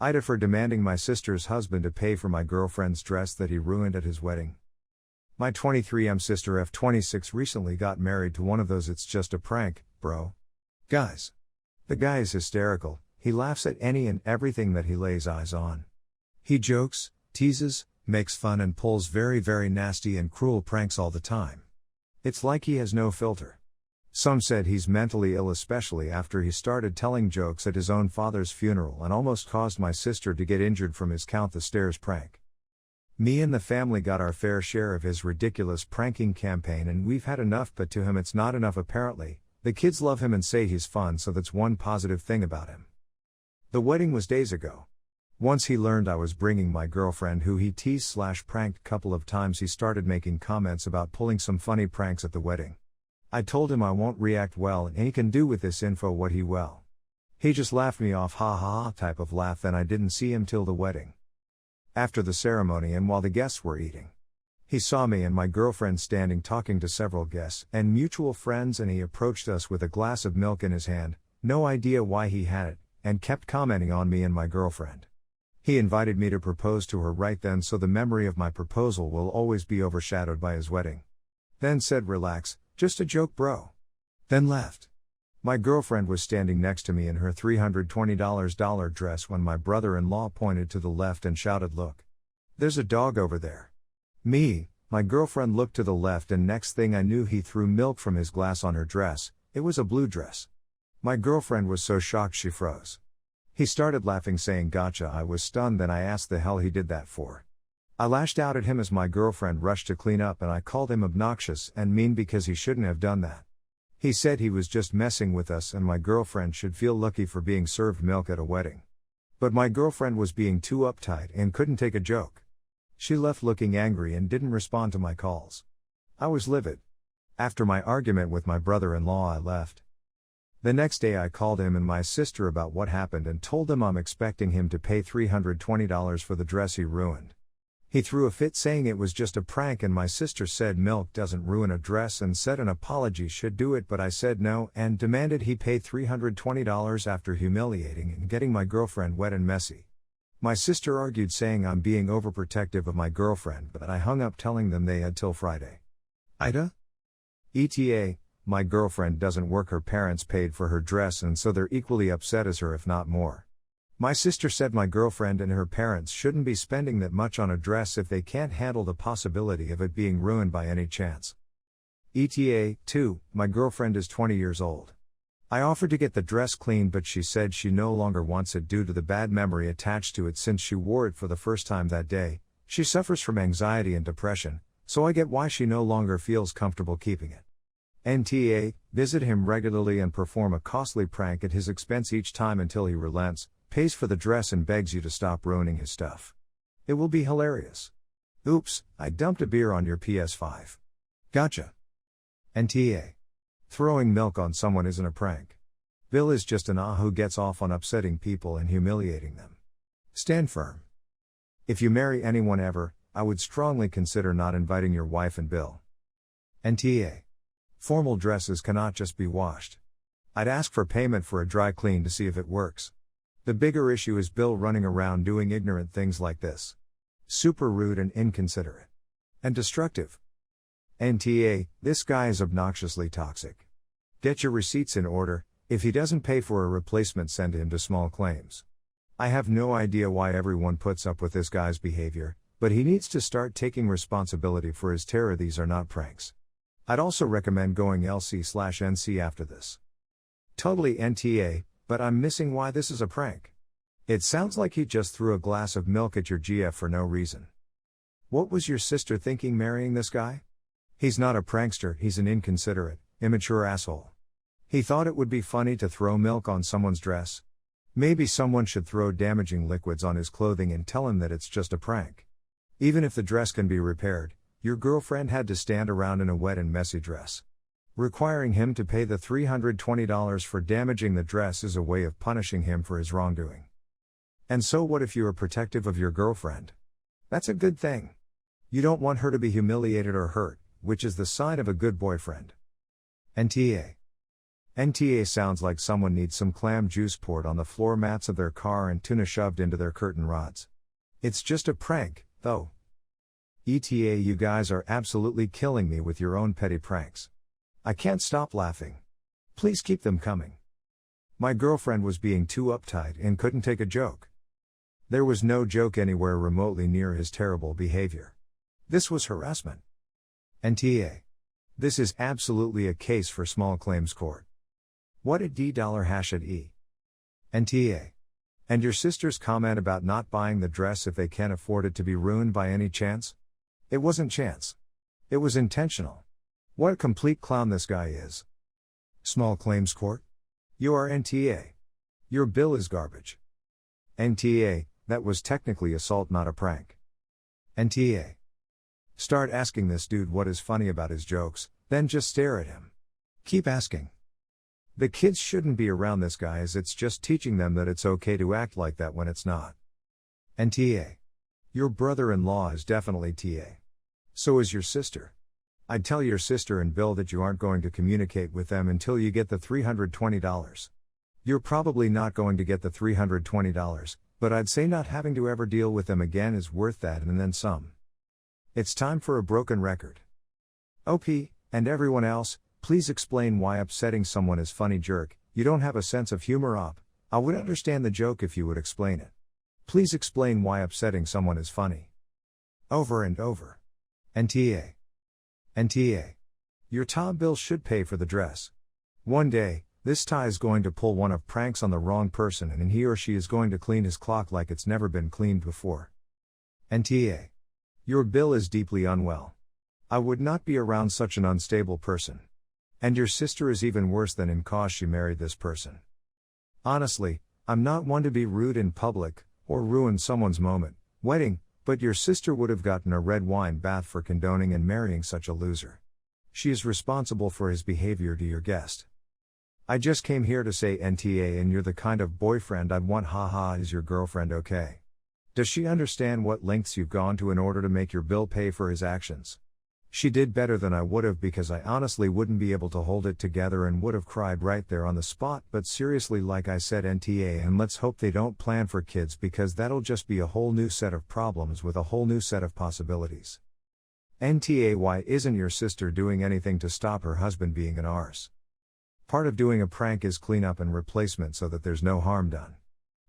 AITA for demanding my sister's husband to pay for my girlfriend's dress that he ruined at his wedding. My 23M sister F26 recently got married to one of those "it's just a prank, bro" guys. The guy is hysterical, he laughs at any and everything that he lays eyes on. He jokes, teases, makes fun and pulls very nasty and cruel pranks all the time. It's like he has no filter. Some said he's mentally ill, especially after he started telling jokes at his own father's funeral and almost caused my sister to get injured from his count the stairs prank. Me and the family got our fair share of his ridiculous pranking campaign, and we've had enough, but to him it's not enough apparently. The kids love him and say he's fun, so that's one positive thing about him. The wedding was days ago. Once he learned I was bringing my girlfriend, who he teased/pranked couple of times, he started making comments about pulling some funny pranks at the wedding. I told him I won't react well and he can do with this info what he will. He just laughed me off, ha ha ha type of laugh. Then I didn't see him till the wedding. After the ceremony and while the guests were eating, he saw me and my girlfriend standing talking to several guests and mutual friends, and he approached us with a glass of milk in his hand, no idea why he had it, and kept commenting on me and my girlfriend. He invited me to propose to her right then, so the memory of my proposal will always be overshadowed by his wedding. Then said, "Relax, just a joke, bro." Then left. My girlfriend was standing next to me in her $320 dress when my brother-in-law pointed to the left and shouted, "Look. There's a dog over there." My girlfriend looked to the left, and next thing I knew he threw milk from his glass on her dress. It was a blue dress. My girlfriend was so shocked she froze. He started laughing saying, "Gotcha." I was stunned, then I asked the hell he did that for. I lashed out at him as my girlfriend rushed to clean up, and I called him obnoxious and mean because he shouldn't have done that. He said he was just messing with us and my girlfriend should feel lucky for being served milk at a wedding. But my girlfriend was being too uptight and couldn't take a joke. She left looking angry and didn't respond to my calls. I was livid. After my argument with my brother-in-law, I left. The next day I called him and my sister about what happened and told them I'm expecting him to pay $320 for the dress he ruined. He threw a fit saying it was just a prank, and my sister said milk doesn't ruin a dress and said an apology should do it, but I said no and demanded he pay $320 after humiliating and getting my girlfriend wet and messy. My sister argued saying I'm being overprotective of my girlfriend, but I hung up telling them they had till Friday. AITA? ETA, my girlfriend doesn't work, her parents paid for her dress and so they're equally upset as her if not more. My sister said my girlfriend and her parents shouldn't be spending that much on a dress if they can't handle the possibility of it being ruined by any chance. ETA, 2, my girlfriend is 20 years old. I offered to get the dress cleaned, but she said she no longer wants it due to the bad memory attached to it since she wore it for the first time that day. She suffers from anxiety and depression, so I get why she no longer feels comfortable keeping it. NTA, visit him regularly and perform a costly prank at his expense each time until he relents, pays for the dress and begs you to stop ruining his stuff. It will be hilarious. Oops, I dumped a beer on your PS5. Gotcha. NTA. Throwing milk on someone isn't a prank. Bill is just an who gets off on upsetting people and humiliating them. Stand firm. If you marry anyone ever, I would strongly consider not inviting your wife and Bill. NTA. Formal dresses cannot just be washed. I'd ask for payment for a dry clean to see if it works. The bigger issue is Bill running around doing ignorant things like this. Super rude and inconsiderate. And destructive. NTA, this guy is obnoxiously toxic. Get your receipts in order. If he doesn't pay for a replacement, send him to small claims. I have no idea why everyone puts up with this guy's behavior, but he needs to start taking responsibility for his terror. These are not pranks. I'd also recommend going LC/NC after this. Totally NTA, but I'm missing why this is a prank. It sounds like he just threw a glass of milk at your GF for no reason. What was your sister thinking marrying this guy? He's not a prankster, he's an inconsiderate, immature asshole. He thought it would be funny to throw milk on someone's dress. Maybe someone should throw damaging liquids on his clothing and tell him that it's just a prank. Even if the dress can be repaired, your girlfriend had to stand around in a wet and messy dress. Requiring him to pay the $320 for damaging the dress is a way of punishing him for his wrongdoing. And so what if you are protective of your girlfriend? That's a good thing. You don't want her to be humiliated or hurt, which is the sign of a good boyfriend. NTA. NTA sounds like someone needs some clam juice poured on the floor mats of their car and tuna shoved into their curtain rods. It's just a prank, though. ETA, you guys are absolutely killing me with your own petty pranks. I can't stop laughing. Please keep them coming. My girlfriend was being too uptight and couldn't take a joke. There was no joke anywhere remotely near his terrible behavior. This was harassment. NTA. This is absolutely a case for small claims court. What a $##E. NTA. And your sister's comment about not buying the dress if they can't afford it to be ruined by any chance? It wasn't chance. It was intentional. What a complete clown this guy is. Small claims court? You are NTA. Your bill is garbage. NTA, that was technically assault, not a prank. NTA. Start asking this dude what is funny about his jokes, then just stare at him. Keep asking. The kids shouldn't be around this guy, as it's just teaching them that it's okay to act like that when it's not. NTA. Your brother-in-law is definitely TA. So is your sister. I'd tell your sister and Bill that you aren't going to communicate with them until you get the $320. You're probably not going to get the $320, but I'd say not having to ever deal with them again is worth that and then some. It's time for a broken record. OP, and everyone else, please explain why upsetting someone is funny, jerk. You don't have a sense of humor, op. I would understand the joke if you would explain it. Please explain why upsetting someone is funny. Over and over. NTA. NTA. Your Tom Bill should pay for the dress. One day, this Ty is going to pull one of pranks on the wrong person and he or she is going to clean his clock like it's never been cleaned before. NTA. Your Bill is deeply unwell. I would not be around such an unstable person. And your sister is even worse than in cause she married this person. Honestly, I'm not one to be rude in public, or ruin someone's wedding, but your sister would have gotten a red wine bath for condoning and marrying such a loser. She is responsible for his behavior to your guest. I just came here to say NTA, and you're the kind of boyfriend I'd want. Haha, is your girlfriend okay? Does she understand what lengths you've gone to in order to make your Bill pay for his actions? She did better than I would have, because I honestly wouldn't be able to hold it together and would have cried right there on the spot. But seriously, like I said, NTA, and let's hope they don't plan for kids, because that'll just be a whole new set of problems with a whole new set of possibilities. NTA, why isn't your sister doing anything to stop her husband being an arse? Part of doing a prank is cleanup and replacement so that there's no harm done.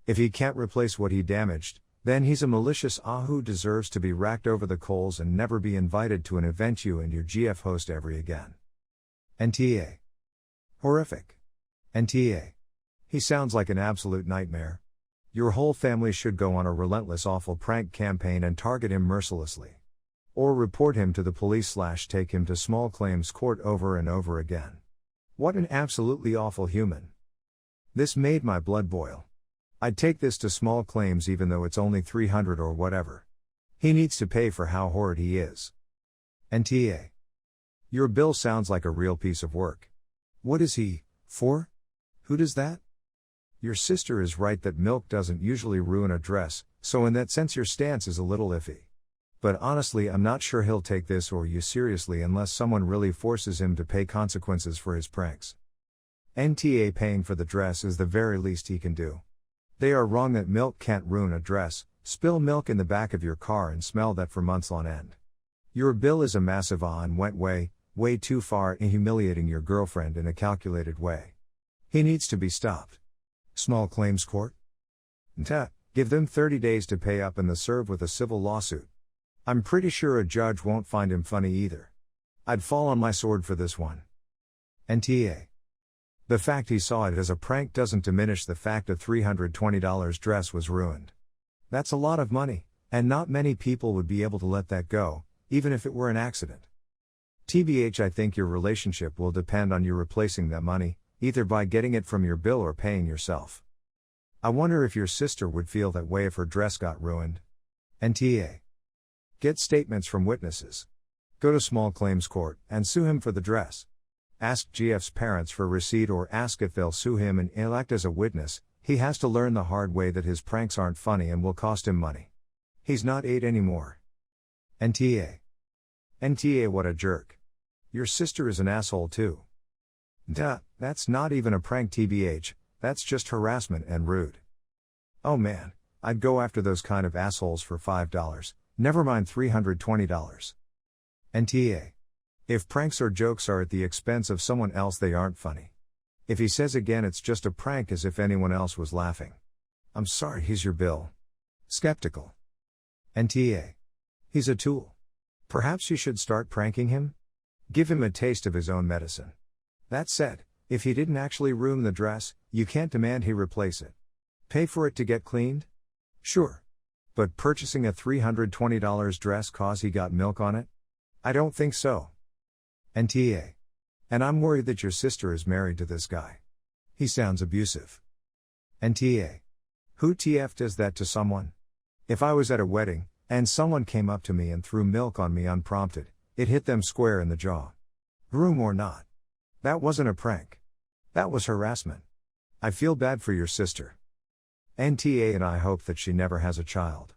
If he can't replace what he damaged, then he's a malicious who deserves to be racked over the coals and never be invited to an event you and your GF host ever again. NTA. Horrific. NTA. He sounds like an absolute nightmare. Your whole family should go on a relentless awful prank campaign and target him mercilessly. Or report him to the police / take him to small claims court over and over again. What an absolutely awful human. This made my blood boil. I'd take this to small claims even though it's only $300 or whatever. He needs to pay for how horrid he is. NTA. Your Bill sounds like a real piece of work. What is he for? Who does that? Your sister is right that milk doesn't usually ruin a dress, so in that sense your stance is a little iffy. But honestly, I'm not sure he'll take this or you seriously unless someone really forces him to pay consequences for his pranks. NTA, paying for the dress is the very least he can do. They are wrong that milk can't ruin a dress. Spill milk in the back of your car and smell that for months on end. Your Bill is a massive and went way too far in humiliating your girlfriend in a calculated way. He needs to be stopped. Small claims court? Give them 30 days to pay up and serve with a civil lawsuit. I'm pretty sure a judge won't find him funny either. I'd fall on my sword for this one. NTA. The fact he saw it as a prank doesn't diminish the fact a $320 dress was ruined. That's a lot of money, and not many people would be able to let that go, even if it were an accident. TBH, I think your relationship will depend on you replacing that money, either by getting it from your Bill or paying yourself. I wonder if your sister would feel that way if her dress got ruined. NTA. Get statements from witnesses. Go to small claims court and sue him for the dress. Ask GF's parents for receipt or ask if they'll sue him and he'll act as a witness. He has to learn the hard way that his pranks aren't funny and will cost him money. He's not 8 anymore. NTA. NTA, what a jerk. Your sister is an asshole too. Duh, that's not even a prank tbh, that's just harassment and rude. Oh man, I'd go after those kind of assholes for $5, never mind $320. NTA. If pranks or jokes are at the expense of someone else, they aren't funny. If he says again it's just a prank as if anyone else was laughing. I'm sorry, he's your bill. Skeptical. NTA. He's a tool. Perhaps you should start pranking him? Give him a taste of his own medicine. That said, if he didn't actually ruin the dress, you can't demand he replace it. Pay for it to get cleaned? Sure. But purchasing a $320 dress cause he got milk on it? I don't think so. NTA. And I'm worried that your sister is married to this guy. He sounds abusive. NTA. Who TF does that to someone? If I was at a wedding, and someone came up to me and threw milk on me unprompted, it hit them square in the jaw. Groom or not. That wasn't a prank. That was harassment. I feel bad for your sister. NTA, and I hope that she never has a child.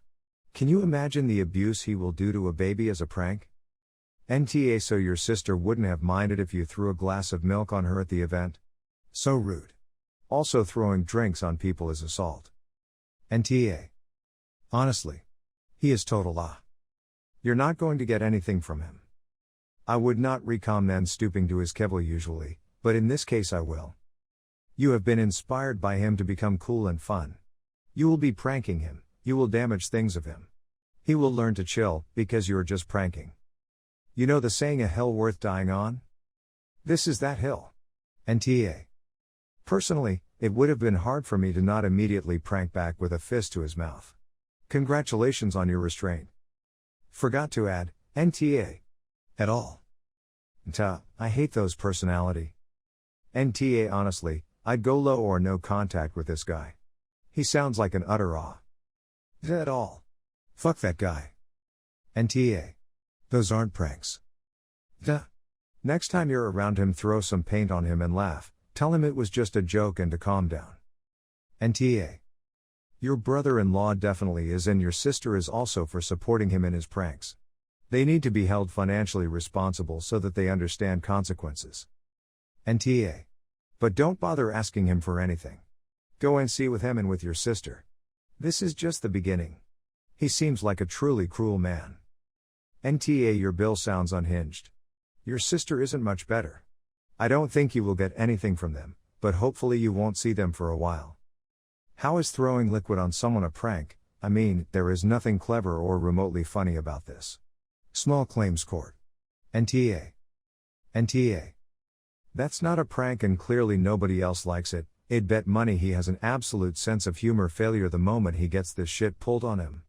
Can you imagine the abuse he will do to a baby as a prank? NTA, so your sister wouldn't have minded if you threw a glass of milk on her at the event? So rude. Also, throwing drinks on people is assault. NTA. Honestly. He is total You're not going to get anything from him. I would not recommend stooping to his kebble usually, but in this case I will. You have been inspired by him to become cool and fun. You will be pranking him, you will damage things of him. He will learn to chill, because you are just pranking. You know the saying, a hill worth dying on? This is that hill. NTA. Personally, it would have been hard for me to not immediately prank back with a fist to his mouth. Congratulations on your restraint. Forgot to add, NTA. At all. I hate those personality. NTA, honestly, I'd go low or no contact with this guy. He sounds like an utter at all. Fuck that guy. NTA. Those aren't pranks. Next time you're around him, throw some paint on him and laugh, tell him it was just a joke and to calm down. NTA. Your brother-in-law definitely is, and your sister is also, for supporting him in his pranks. They need to be held financially responsible so that they understand consequences. NTA. But don't bother asking him for anything. Go and see with him and with your sister. This is just the beginning. He seems like a truly cruel man. NTA, your bill sounds unhinged. Your sister isn't much better. I don't think you will get anything from them, but hopefully you won't see them for a while. How is throwing liquid on someone a prank? I mean, there is nothing clever or remotely funny about this. Small Claims Court. NTA. NTA. That's not a prank and clearly nobody else likes it. I'd bet money he has an absolute sense of humor failure the moment he gets this shit pulled on him.